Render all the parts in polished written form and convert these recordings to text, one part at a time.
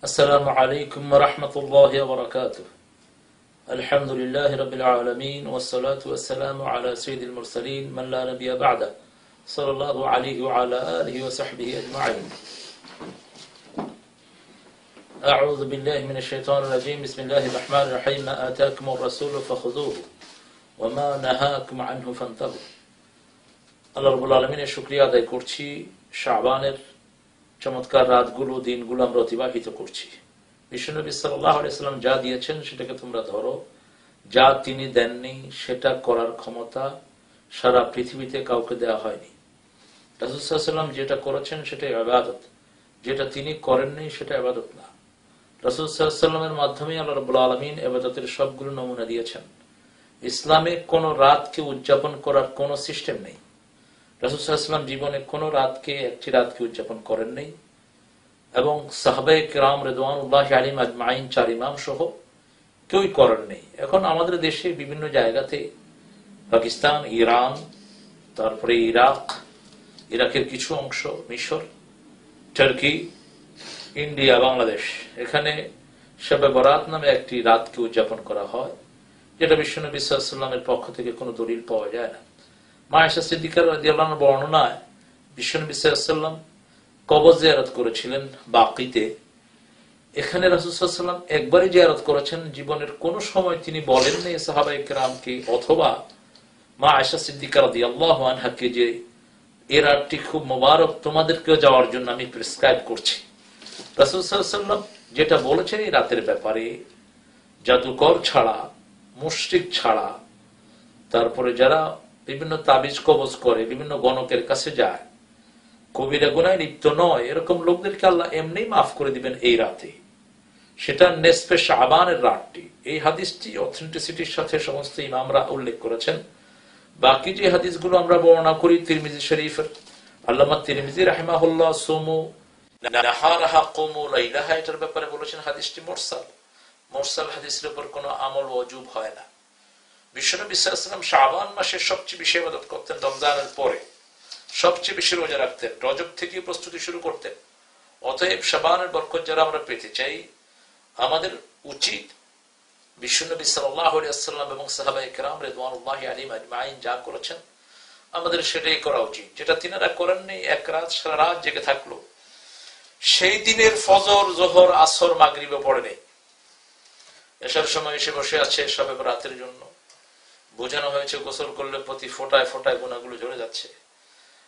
السلام عليكم ورحمة الله وبركاته. الحمد لله رب العالمين والصلاة والسلام على سيد المرسلين من لا نبي بعده صلى الله عليه وعلى آله وصحبه أجمعين. أعوذ بالله من الشيطان الرجيم. بسم الله الرحمن الرحيم. ما آتاكم الرسول فخذوه وما نهاكم عنه فانتهوا. আল্লাহ রাব্বুল আলামিনের শুকরিয়া আদায় করছি। শাবানের চমৎকার রাতগুলো দিনগুলো আমরা অতিবাহিত করছি। বিশ্বনবী সাল্লাল্লাহু আলাইহি ওয়াসাল্লাম যা দিয়েছেন সেটাকে তোমরা ধরো। যা তিনি দেননি সেটা করার ক্ষমতা সারা পৃথিবীতে কাউকে দেওয়া হয়নি। রাসূল সাল্লাল্লাহু আলাইহি ওয়াসাল্লাম যেটা করেছেন সেটাই ইবাদত, যেটা তিনি করেননি সেটা ইবাদত না। রাসূল সাল্লাল্লাহু আলাইহি ওয়াসাল্লামের মাধ্যমে আল্লাহ রাব্বুল আলামিন ইবাদতের সবগুলো নমুনা দিয়েছেন। ইসলামে কোনো রাতকে উদযাপন করার কোনো সিস্টেম নেই। রাসূল সাল্লাল্লাহু আলাইহি ওয়াসাল্লাম জীবনে কোনো একটি রাতকে উদযাপন করেন নাই এবং সাহাবায়ে কেরাম রিদওয়ানুল্লাহি আলাইহিম আজমাইন 4 ইমাম সহ কেউই করেন নাই। এখন আমাদের দেশে বিভিন্ন জায়গাতে পাকিস্তান, ইরান, তারপরে ইরাকের কিছু অংশ, মিশর, টার্কি, ইন্ডিয়া, বাংলাদেশ, এখানে শবে বরাত নামে একটি রাতকে উদযাপন করা হয়, যেটা বিশ্বনবী সাল্লাল্লাহু আলাইহি ওয়াসাল্লামের পক্ষ থেকে কোনো দলিল পাওয়া যায় না। মা আয়েশা সিদ্দিকা রাদিয়াল্লাহু আনহার বর্ণনায় বিশ্বনবী সাল্লাল্লাহু আলাইহি ওয়াসাল্লাম কবর জিয়ারত করেছিলেন বাকিতে। এখানে রাসূল সাল্লাল্লাহু আলাইহি ওয়াসাল্লাম একবারই জিয়ারত করেছেন, জীবনের কোন সময় তিনি বলেননি সাহাবায়ে কেরামকে অথবা মা আয়েশা সিদ্দিকা রাদিয়াল্লাহু আনহাকে যে এই রাতটি খুব মোবারক, তোমাদেরকেও যাওয়ার জন্য আমি প্রেসক্রাইব করছি। রাসূল সাল্লাল্লাহু আলাইহি ওয়াসাল্লাম যেটা বলেছেন এই রাতের ব্যাপারে, জাদুকর ছাড়া, মুশরিক ছাড়া, তারপরে যারা বিভিন্ন তাবিজ কবজ করে, বিভিন্ন গণকের কাছে যায়, কবিরা গুনায় লিপ্ত নয়, এরকম লোকদেরকে আল্লাহ এমনি মাফ করে দিবেন এই রাতে। সেটা নেসফে শাবানের রাতটি। এই হাদিসটি অথেন্টিসিটির সাথে সমস্ত ইমামরা উল্লেখ করেছেন। বাকি যে হাদিসগুলো আমরা বর্ণনা করি তিরমিজি শরীফের, আল্লামা তিরমিজি রাহিমাহুল্লাহ সুমু নাহারাহা কুমু লাইলাহা এটার ব্যাপারে বলেছেন হাদিসটি মুরসাল। মুরসাল হাদিসের উপর কোনো আমল ওয়াজিব হয় না। বিশ্বনবী সাল্লাল্লাহু আলাইহি ওয়াসাল্লাম শাবান মাসে সবচেয়ে বেশি ইবাদত করতেন, রমজানের পরে সবচেয়ে বেশি রোজা রাখতেন, রজব থেকে প্রস্তুতি শুরু করতেন। অতএব শাবানের বরকত যারা আমরা পেতে চাই, আমাদের উচিত বিশ্বনবী সাল্লাল্লাহু আলাইহি ওয়াসাল্লাম এবং সাহাবায়ে কেরাম রিদওয়ানুল্লাহি আলাইহিম আজমাইন যা করেছেন আমাদের সেটাই করা উচিত। যেটা তিনারা করেননি, এক রাত সারা রাত জেগে থাকলো, সেই দিনের ফজর, জোহর, আসর, মাগরিবে পড়ে নেই, এশার সময় এসে বসে আছে শবে বরাতের জন্য। বোঝানো হয়েছে গোসল করলে প্রতি ফোঁটায় ফোঁটায় গুনাহগুলো ঝরে যাচ্ছে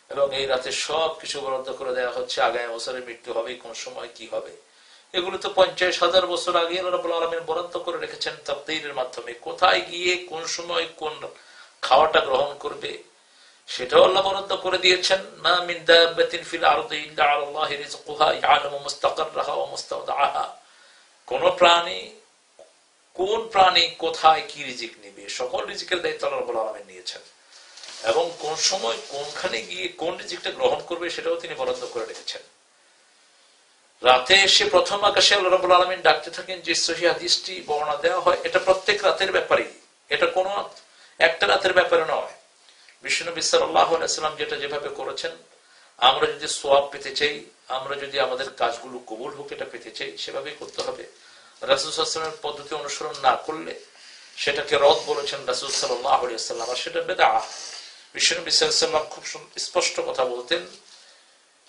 এবং এই রাতে সবকিছু বরাদ্দ করে দেওয়া হচ্ছে। আগামী বছরে মৃত্যু হবে, কোন সময় কি হবে, এগুলো তো 50,000 বছর আগে আল্লাহ রাব্বুল আলামিন বরাদ্দ করে রেখেছেন তাকদীরের মাধ্যমে। কোথায় গিয়ে কোন সময় কোন খাওয়াটা গ্রহণ করবে সেটাও আল্লাহ বরাদ্দ করে দিয়েছেন। মা মিন দাব্বাতিন ফিল আরদি ইল্লা আলাল্লাহি রিজকুহা ইয়ালামু মুস্তাকাররাহা ওয়া মুস্তাওদাআহা। কোন প্রাণী কোথায় কি রিজিক নেবে, সকল রিজিকের দায়িত্ব আল্লাহ রাব্বুল আলামিন নিয়েছেন এবং কোন সময় কোনখানে গিয়ে কোন রিজিকটা গ্রহণ করবে সেটাও তিনি বরাদ্দ করে রেখেছেন। রাতে এসে প্রথম আকাশে আল্লাহ রাব্বুল আলামিন ডাকতে থাকেন, যে সহিহ হাদিসটি বর্ণনা দেওয়া হয় এটা প্রত্যেক রাতের ব্যাপারে, এটা কোনো একটা রাতের ব্যাপারে নয়। বিশ্বনবী সাল্লাল্লাহু আলাইহি ওয়াসাল্লাম যেটা যেভাবে করেছেন, আমরা যদি সওয়াব পেতে চাই, আমরা যদি আমাদের কাজগুলো কবুল হোক এটা পেতে চাই, সেভাবেই করতে হবে। রাসূল সাল্লাল্লাহু আলাইহি ওয়াসাল্লামের পদ্ধতি অনুসরণ না করলে সেটাকে রদ বলেছেন রাসূল সাল্লাল্লাহু আলাইহি ওয়াসাল্লাম, আর সেটা বিদআহ। বিশ্বনবী সাল্লাল্লাহু আলাইহি ওয়াসাল্লাম খুব স্পষ্ট কথা বলতেন,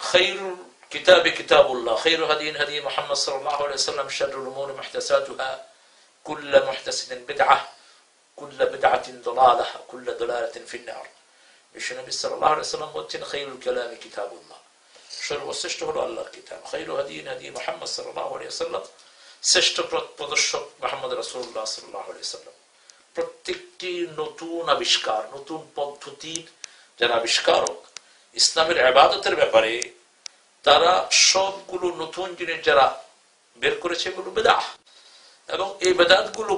খায়রুল কিতাবি কিতাবুল্লাহ, খায়রু হাদিন হাদি মুহাম্মদ সাল্লাল্লাহু আলাইহি ওয়াসাল্লাম, শাররুল উমুরি মুহদাসাতুহা, কুল্লু মুহদাসাতিন বিদআহ, কুল্লু বিদআতিন দালালাহ, কুল্লু দালালাতিন ফিন-নার। বিশ্বনবী সাল্লাল্লাহু আলাইহি ওয়াসাল্লাম বলেছেন, খায়রুল কালামি কিতাবুল্লাহ, সর্বশ্রেষ্ঠ হলো আল্লাহর কিতাব। খায়রু হাদিন হাদি মুহাম্মদ সাল্লাল্লাহু আলাইহি ওয়াসাল্লাম, শ্রেষ্ঠ প্রদর্শক মুহাম্মদ রাসূলুল্লাহ সাল্লাল্লাহু আলাইহি ওয়াসাল্লাম। প্রত্যেকটি নতুন আবিষ্কার, নতুন পদ্ধতির যারা আবিষ্কারক ইসলামের ইবাদতের ব্যাপারে, তারা সবগুলো নতুন জিনিস যারা বের করেছে এগুলো বিদআহ এবং এই বিদআতগুলো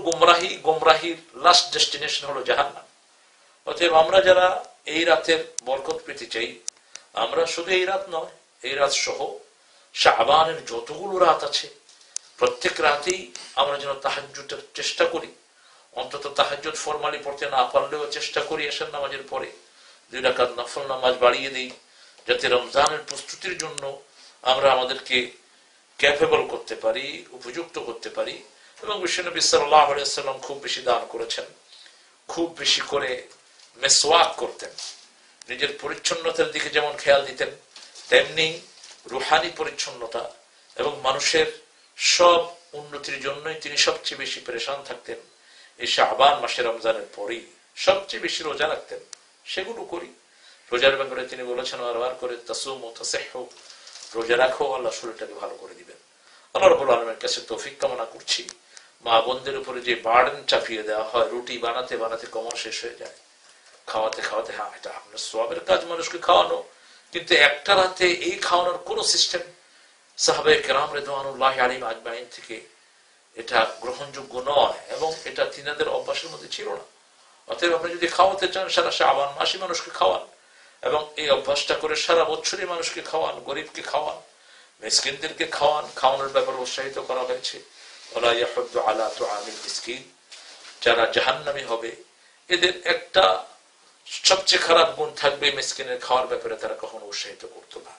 গোমরাহির লাস্ট ডেস্টিনেশন হলো জাহান্নাম। অতএব আমরা যারা এই রাতের বরকত পেতে চাই, আমরা শুধু এই রাত নয়, এই রাত সহ শাবানের যতগুলো রাত আছে প্রত্যেক রাতেই আমরা যেন তাহাজ্জুদের চেষ্টা করি। অন্তত তাহাজ্জুদ ফরমালি পড়তে না পারলেও চেষ্টা করি এশার নামাজের পরে 2 রাকাত নফল নামাজ বাড়িয়ে দেই, যাতে রমজানের প্রস্তুতির জন্য আমরা আমাদেরকে ক্যাপেবল করতে পারি, উপযুক্ত করতে পারি। এবং বিশ্বনবী সাল্লাল্লাহু আলাইহি ওয়াসাল্লাম খুব বেশি দান করেছেন, খুব বেশি করে মেসওয়াক করতেন। নিজের পরিচ্ছন্নতার দিকে যেমন খেয়াল দিতেন, তেমনি রুহানি পরিচ্ছন্নতা এবং মানুষের সব উন্নতির জন্যই তিনি সবচেয়ে বেশি পেরেশান থাকতেন। এই শাবান মাসে রমজানের পরেই সবচেয়ে বেশি রোজা রাখতেন। সেগুলো করি। রোজার ব্যাপারে তিনি বলেছেন বারবার করে, তাসুমু তাসিহু, রোজা রাখো, আল্লাহ শরীরটাকে ভালো করে দিবেন। আল্লাহ রাব্বুল আলামিনের কাছে তৌফিক কামনা করছি। মা বোনদের উপরে যে বার্ডেন চাপিয়ে দেওয়া হয়, রুটি বানাতে বানাতে কোমর শেষ হয়ে যায়, খাওয়াতে খাওয়াতে, হ্যাঁ এটা আপনার সওয়াবের কাজ মানুষকে খাওয়ানো, কিন্তু একটা রাতে এই খাওয়ানোর কোন সিস্টেম সাহাবায়ে কেরাম রিদওয়ানুল্লাহি আলাইহিম আজমাইন থেকে এটা গ্রহণযোগ্য নয় এবং এটা তিনাদের অভ্যাসের মধ্যে ছিল না। অতএব আপনি যদি খাওয়াতে চান, সারা শাবান মাসে মানুষকে খাওয়ান এবং এই অভ্যাসটা করে সারা বছরই মানুষকে খাওয়ান, গরিবকে খাওয়ান, মিসকিনদেরকে খাওয়ান। খাওয়ানোর ব্যাপারে উৎসাহিত করা হয়েছে, ওয়ালা ইয়াহুদ্দু আলা তুআমিল মিসকিন। যারা জাহান্নামী হবে এদের একটা সবচেয়ে খারাপ গুণ থাকবে, মিসকিনের খাওয়ার ব্যাপারে তারা কখনো উৎসাহিত করতো না।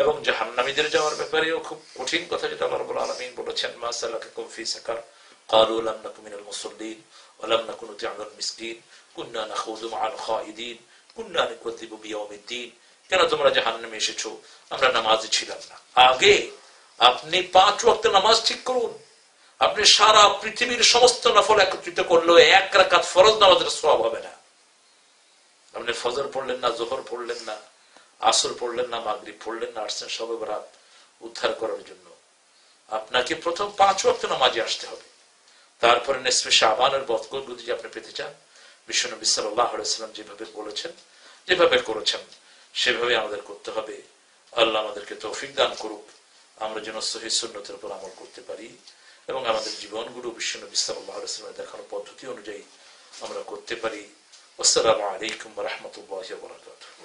এবং জাহান্নামীদের যাওয়ার ব্যাপারেও খুব কঠিন কথা যেটা আল্লাহ রাব্বুল আলামিন বলেছেন, মা সালাকাকুম ফি সাকার ক্বালু লাম নাকু মিনাল মুসাল্লিন ওয়া লাম নাকু নুতি'মুল মিসকিন কুননা নাখুযু মা'আল খাইদিন কুননা নুকাযযিবু বিয়াউমিদ্দিন। কেন তোমরা জাহান্নামে এসেছো? আমরা নামাজি ছিলাম না। আগে আপনি 5 ওয়াক্ত নামাজ ঠিক করুন। আপনি সারা পৃথিবীর সমস্ত নফল একত্রিত করলেও এক রাকাত ফরজ নামাজের সওয়াব হবে না। আপনি ফজর পড়লেন না, যোহর পড়লেন না, আসর পড়লেন না, মাগরিব পড়লেন না, আসছেন শবে বরাত উদ্ধার করার জন্য। আপনাকে প্রথম 5 ওয়াক্ত নামাজে আসতে হবে। তারপরে নিসফে শাবানের বরকত যদি আপনি পেতে চান, বিশ্বনবী সাল্লাল্লাহু আলাইহি ওয়াসাল্লাম যেভাবে বলেছেন, যেভাবে করেছেন, সেভাবে আমাদের করতে হবে। আল্লাহ আমাদেরকে তৌফিক দান করুক, আমরা যেন সহিহ সুন্নতের উপর আমল করতে পারি এবং আমাদের জীবনগুলো বিশ্বনবী সাল্লাল্লাহু আলাইহি ওয়াসাল্লামের দেখানো পদ্ধতি অনুযায়ী আমরা করতে পারি। আসসালামু আলাইকুম ওয়া রাহমাতুল্লাহি ওয়া বারাকাতুহু।